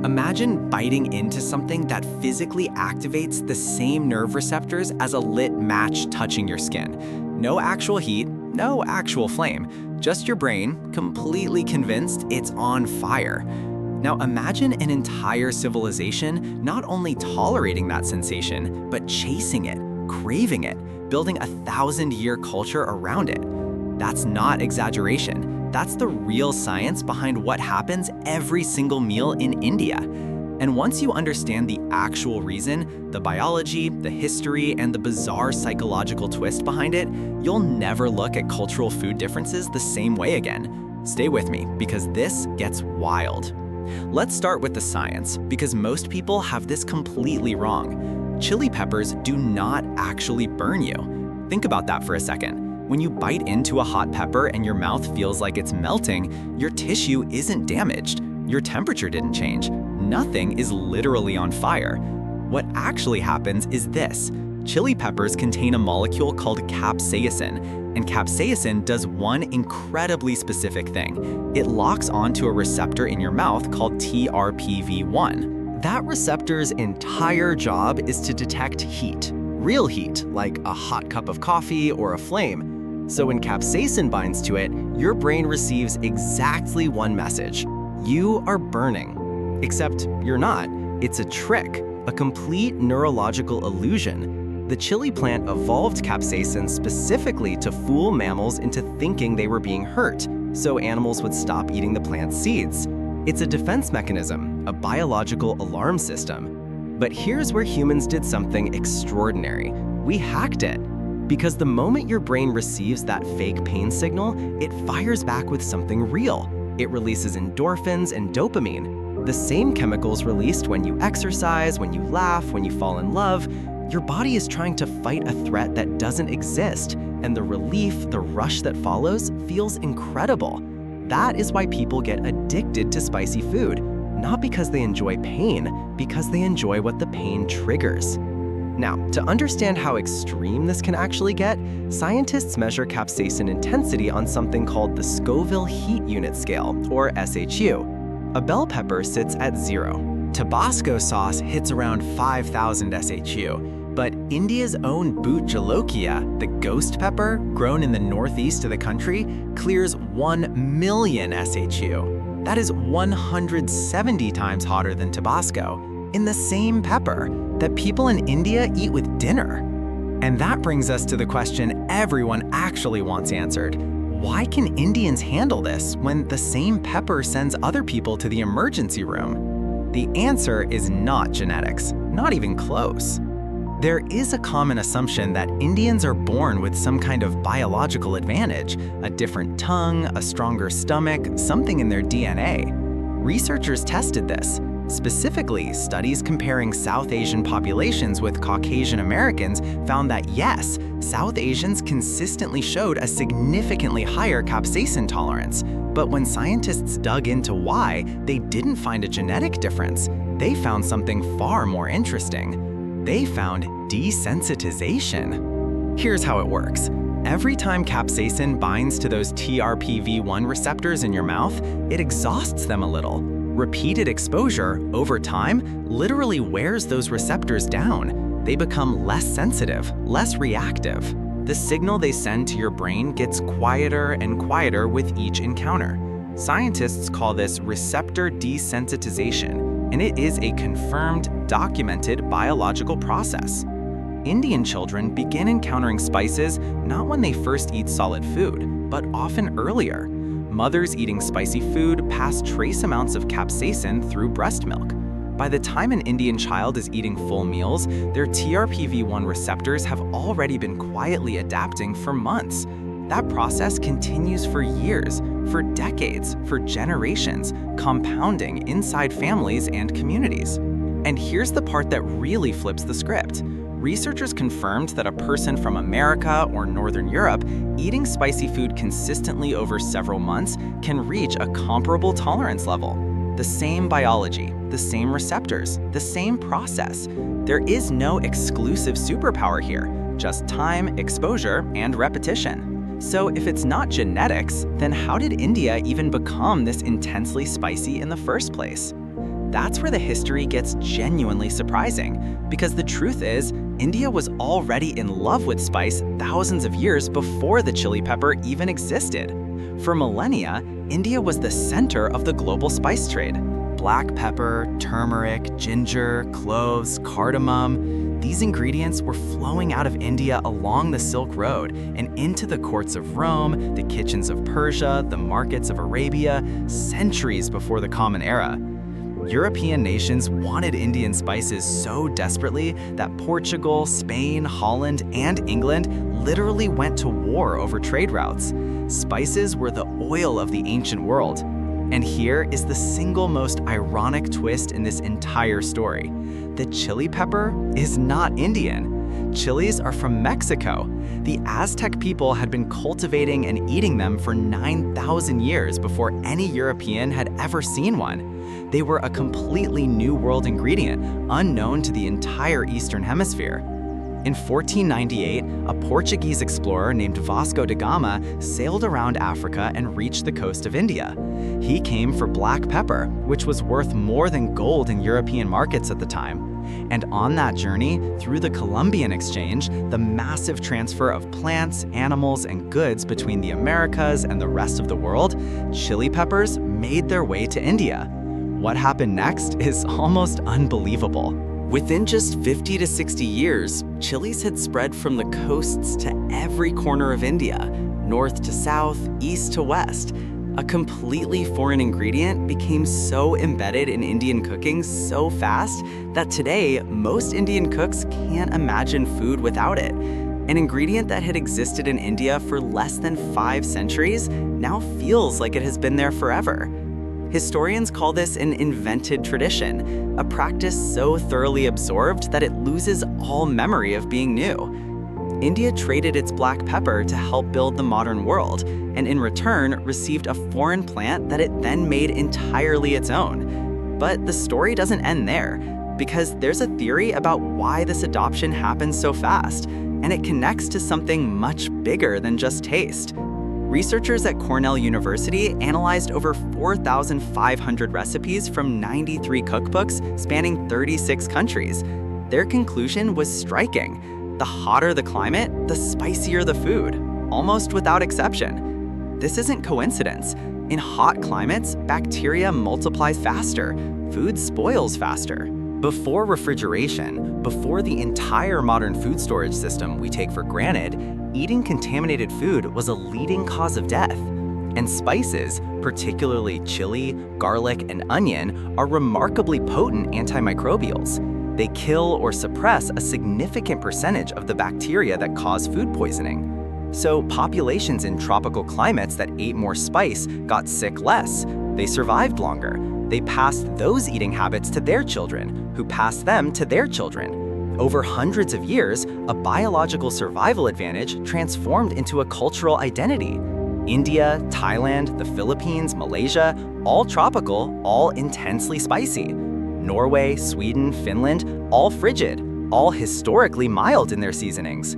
Imagine biting into something that physically activates the same nerve receptors as a lit match touching your skin. No actual heat, no actual flame, just your brain completely convinced it's on fire. Now imagine an entire civilization not only tolerating that sensation, but chasing it, craving it, building a 1,000-year culture around it. That's not exaggeration. That's the real science behind what happens every single meal in India. And once you understand the actual reason, the biology, the history, and the bizarre psychological twist behind it, you'll never look at cultural food differences the same way again. Stay with me, because this gets wild. Let's start with the science, because most people have this completely wrong. Chili peppers do not actually burn you. Think about that for a second. When you bite into a hot pepper and your mouth feels like it's melting, your tissue isn't damaged. Your temperature didn't change. Nothing is literally on fire. What actually happens is this. Chili peppers contain a molecule called capsaicin, and capsaicin does one incredibly specific thing. It locks onto a receptor in your mouth called TRPV1. That receptor's entire job is to detect heat. Real heat, like a hot cup of coffee or a flame. So when capsaicin binds to it, your brain receives exactly one message. You are burning. Except you're not. It's a trick, a complete neurological illusion. The chili plant evolved capsaicin specifically to fool mammals into thinking they were being hurt, so animals would stop eating the plant's seeds. It's a defense mechanism, a biological alarm system. But here's where humans did something extraordinary. We hacked it. Because the moment your brain receives that fake pain signal, it fires back with something real. It releases endorphins and dopamine, the same chemicals released when you exercise, when you laugh, when you fall in love. Your body is trying to fight a threat that doesn't exist, and the relief, the rush that follows, feels incredible. That is why people get addicted to spicy food, not because they enjoy pain, because they enjoy what the pain triggers. Now, to understand how extreme this can actually get, scientists measure capsaicin intensity on something called the Scoville Heat Unit Scale, or SHU. A bell pepper sits at 0. Tabasco sauce hits around 5,000 SHU, but India's own Bhut Jolokia, the ghost pepper grown in the northeast of the country, clears 1 million SHU. That is 170 times hotter than Tabasco, in the same pepper that people in India eat with dinner. And that brings us to the question everyone actually wants answered. Why can Indians handle this when the same pepper sends other people to the emergency room? The answer is not genetics, not even close. There is a common assumption that Indians are born with some kind of biological advantage, a different tongue, a stronger stomach, something in their DNA. Researchers tested this. Specifically, studies comparing South Asian populations with Caucasian Americans found that yes, South Asians consistently showed a significantly higher capsaicin tolerance. But when scientists dug into why, they didn't find a genetic difference. They found something far more interesting. They found desensitization. Here's how it works. Every time capsaicin binds to those TRPV1 receptors in your mouth, it exhausts them a little. Repeated exposure, over time, literally wears those receptors down. They become less sensitive, less reactive. The signal they send to your brain gets quieter and quieter with each encounter. Scientists call this receptor desensitization, and it is a confirmed, documented biological process. Indian children begin encountering spices not when they first eat solid food, but often earlier. Mothers eating spicy food pass trace amounts of capsaicin through breast milk. By the time an Indian child is eating full meals, their TRPV1 receptors have already been quietly adapting for months. That process continues for years, for decades, for generations, compounding inside families and communities. And here's the part that really flips the script. Researchers confirmed that a person from America or Northern Europe eating spicy food consistently over several months can reach a comparable tolerance level. The same biology, the same receptors, the same process. There is no exclusive superpower here, just time, exposure, and repetition. So if it's not genetics, then how did India even become this intensely spicy in the first place? that's where the history gets genuinely surprising, because the truth is, India was already in love with spice thousands of years before the chili pepper even existed. For millennia, India was the center of the global spice trade. Black pepper, turmeric, ginger, cloves, cardamom. These ingredients were flowing out of India along the Silk Road and into the courts of Rome, the kitchens of Persia, the markets of Arabia, centuries before the Common Era. European nations wanted Indian spices so desperately that Portugal, Spain, Holland, and England literally went to war over trade routes. Spices were the oil of the ancient world. And here is the single most ironic twist in this entire story. The chili pepper is not Indian. Chilies are from Mexico. The Aztec people had been cultivating and eating them for 9,000 years before any European had ever seen one. They were a completely new world ingredient, unknown to the entire Eastern Hemisphere. In 1498, a Portuguese explorer named Vasco da Gama sailed around Africa and reached the coast of India. He came for black pepper, which was worth more than gold in European markets at the time. And on that journey, through the Columbian Exchange, the massive transfer of plants, animals, and goods between the Americas and the rest of the world, chili peppers made their way to India. What happened next is almost unbelievable. Within just 50 to 60 years, chilies had spread from the coasts to every corner of India, north to south, east to west. A completely foreign ingredient became so embedded in Indian cooking so fast that today, most Indian cooks can't imagine food without it. An ingredient that had existed in India for less than 5 centuries now feels like it has been there forever. Historians call this an invented tradition, a practice so thoroughly absorbed that it loses all memory of being new. India traded its black pepper to help build the modern world, and in return received a foreign plant that it then made entirely its own. But the story doesn't end there, because there's a theory about why this adoption happened so fast, and it connects to something much bigger than just taste. Researchers at Cornell University analyzed over 4,500 recipes from 93 cookbooks spanning 36 countries. Their conclusion was striking. The hotter the climate, the spicier the food, almost without exception. This isn't coincidence. In hot climates, bacteria multiply faster, food spoils faster. Before refrigeration, before the entire modern food storage system we take for granted, eating contaminated food was a leading cause of death. And spices, particularly chili, garlic, and onion, are remarkably potent antimicrobials. They kill or suppress a significant percentage of the bacteria that cause food poisoning. So populations in tropical climates that ate more spice got sick less. They survived longer. They passed those eating habits to their children, who passed them to their children. Over hundreds of years, a biological survival advantage transformed into a cultural identity. India, Thailand, the Philippines, Malaysia, all tropical, all intensely spicy. Norway, Sweden, Finland, all frigid, all historically mild in their seasonings.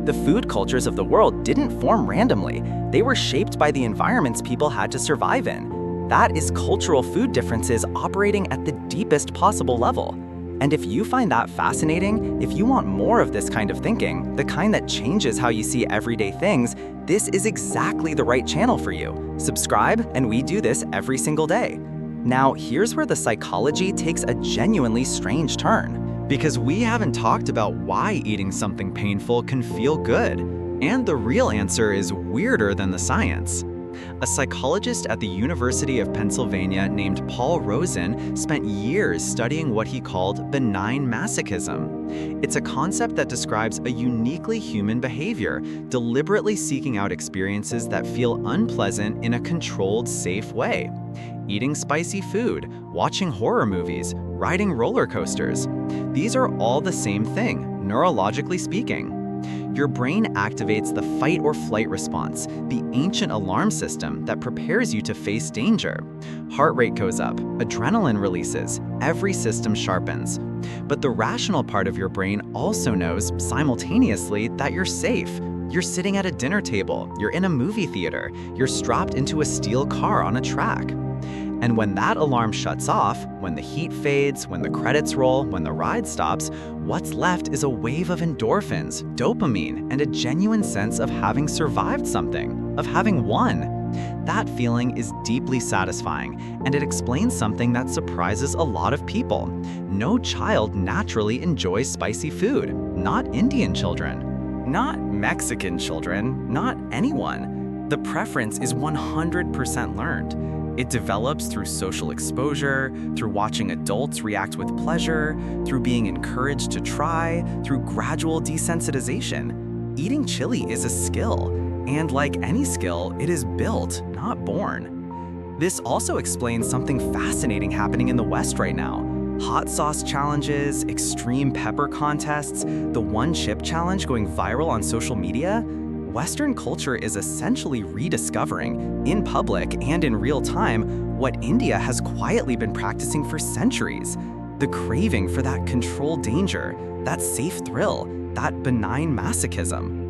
The food cultures of the world didn't form randomly. They were shaped by the environments people had to survive in. That is cultural food differences operating at the deepest possible level. And if you find that fascinating, if you want more of this kind of thinking, the kind that changes how you see everyday things, this is exactly the right channel for you. Subscribe, and we do this every single day. Now, here's where the psychology takes a genuinely strange turn. Because we haven't talked about why eating something painful can feel good. And the real answer is weirder than the science. A psychologist at the University of Pennsylvania named Paul Rosen spent years studying what he called benign masochism. It's a concept that describes a uniquely human behavior, deliberately seeking out experiences that feel unpleasant in a controlled, safe way. Eating spicy food, watching horror movies, riding roller coasters. These are all the same thing, neurologically speaking. Your brain activates the fight or flight response, the ancient alarm system that prepares you to face danger. Heart rate goes up, adrenaline releases, every system sharpens. But the rational part of your brain also knows simultaneously that you're safe. You're sitting at a dinner table, you're in a movie theater, you're strapped into a steel car on a track. And when that alarm shuts off, when the heat fades, when the credits roll, when the ride stops, what's left is a wave of endorphins, dopamine, and a genuine sense of having survived something, of having won. That feeling is deeply satisfying, and it explains something that surprises a lot of people. No child naturally enjoys spicy food, not Indian children, not Mexican children, not anyone. The preference is 100% learned. It develops through social exposure, through watching adults react with pleasure, through being encouraged to try, through gradual desensitization. Eating chili is a skill, and like any skill, it is built, not born. This also explains something fascinating happening in the West right now. Hot sauce challenges, extreme pepper contests, the one chip challenge going viral on social media. Western culture is essentially rediscovering, in public and in real time, what India has quietly been practicing for centuries. The craving for that controlled danger, that safe thrill, that benign masochism.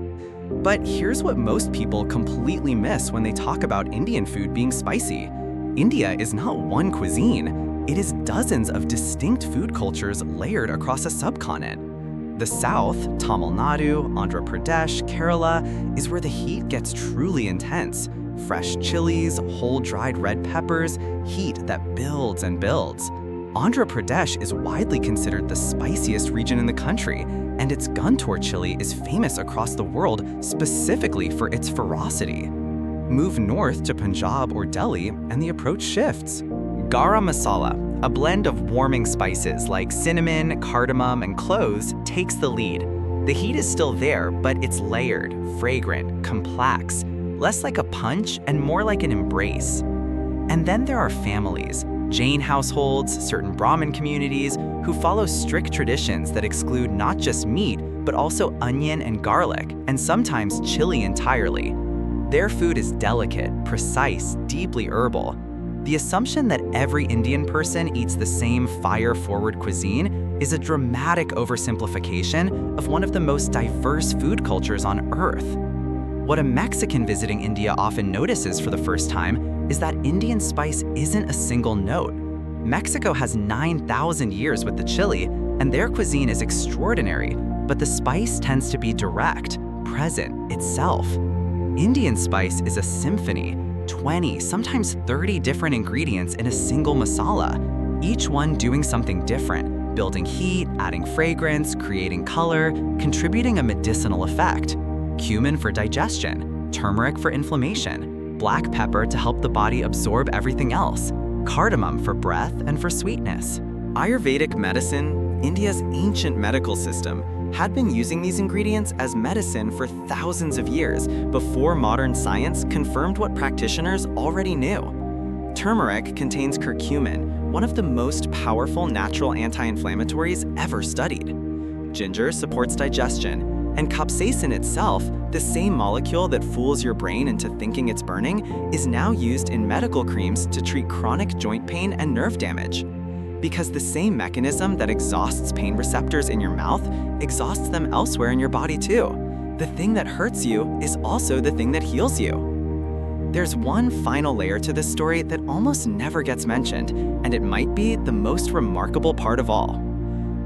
But here's what most people completely miss when they talk about Indian food being spicy. India is not one cuisine. It is dozens of distinct food cultures layered across a subcontinent. The South, Tamil Nadu, Andhra Pradesh, Kerala, is where the heat gets truly intense. Fresh chilies, whole dried red peppers, heat that builds and builds. Andhra Pradesh is widely considered the spiciest region in the country, and its Guntur chili is famous across the world specifically for its ferocity. Move north to Punjab or Delhi, and the approach shifts. Garam masala, a blend of warming spices like cinnamon, cardamom, and cloves, takes the lead. The heat is still there, but it's layered, fragrant, complex, less like a punch and more like an embrace. And then there are families, Jain households, certain Brahmin communities, who follow strict traditions that exclude not just meat, but also onion and garlic, and sometimes chili entirely. Their food is delicate, precise, deeply herbal. The assumption that every Indian person eats the same fire-forward cuisine is a dramatic oversimplification of one of the most diverse food cultures on Earth. What a Mexican visiting India often notices for the first time is that Indian spice isn't a single note. Mexico has 9,000 years with the chili, and their cuisine is extraordinary, but the spice tends to be direct, present, itself. Indian spice is a symphony, 20, sometimes 30 different ingredients in a single masala, each one doing something different, building heat, adding fragrance, creating color, contributing a medicinal effect. Cumin for digestion, turmeric for inflammation, black pepper to help the body absorb everything else, cardamom for breath and for sweetness. Ayurvedic medicine, India's ancient medical system, had been using these ingredients as medicine for thousands of years before modern science confirmed what practitioners already knew. Turmeric contains curcumin, one of the most powerful natural anti-inflammatories ever studied. Ginger supports digestion, and capsaicin itself, the same molecule that fools your brain into thinking it's burning, is now used in medical creams to treat chronic joint pain and nerve damage. Because the same mechanism that exhausts pain receptors in your mouth exhausts them elsewhere in your body too. The thing that hurts you is also the thing that heals you. There's one final layer to this story that almost never gets mentioned, and it might be the most remarkable part of all.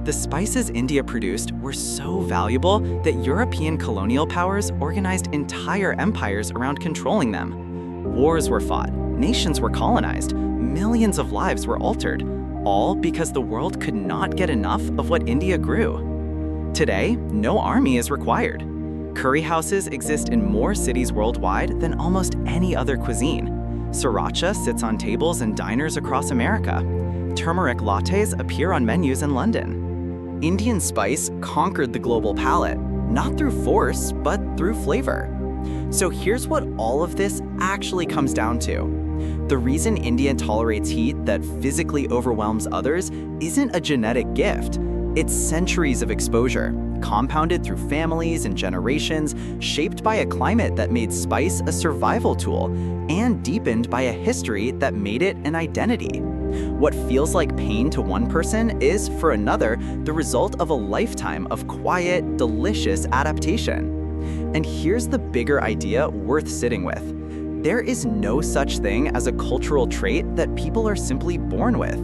The spices India produced were so valuable that European colonial powers organized entire empires around controlling them. Wars were fought, nations were colonized, millions of lives were altered, all because the world could not get enough of what India grew. Today, no army is required. Curry houses exist in more cities worldwide than almost any other cuisine. Sriracha sits on tables in diners across America. Turmeric lattes appear on menus in London. Indian spice conquered the global palate, not through force, but through flavor. So here's what all of this actually comes down to. The reason India tolerates heat that physically overwhelms others isn't a genetic gift. It's centuries of exposure, compounded through families and generations, shaped by a climate that made spice a survival tool, and deepened by a history that made it an identity. What feels like pain to one person is, for another, the result of a lifetime of quiet, delicious adaptation. And here's the bigger idea worth sitting with. There is no such thing as a cultural trait that people are simply born with.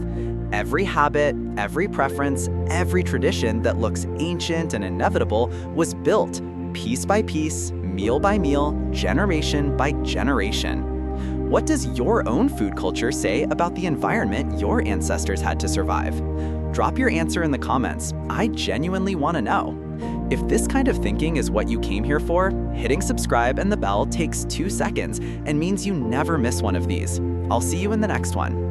Every habit, every preference, every tradition that looks ancient and inevitable was built piece by piece, meal by meal, generation by generation. What does your own food culture say about the environment your ancestors had to survive? Drop your answer in the comments. I genuinely want to know. If this kind of thinking is what you came here for, hitting subscribe and the bell takes 2 seconds and means you never miss one of these. I'll see you in the next one.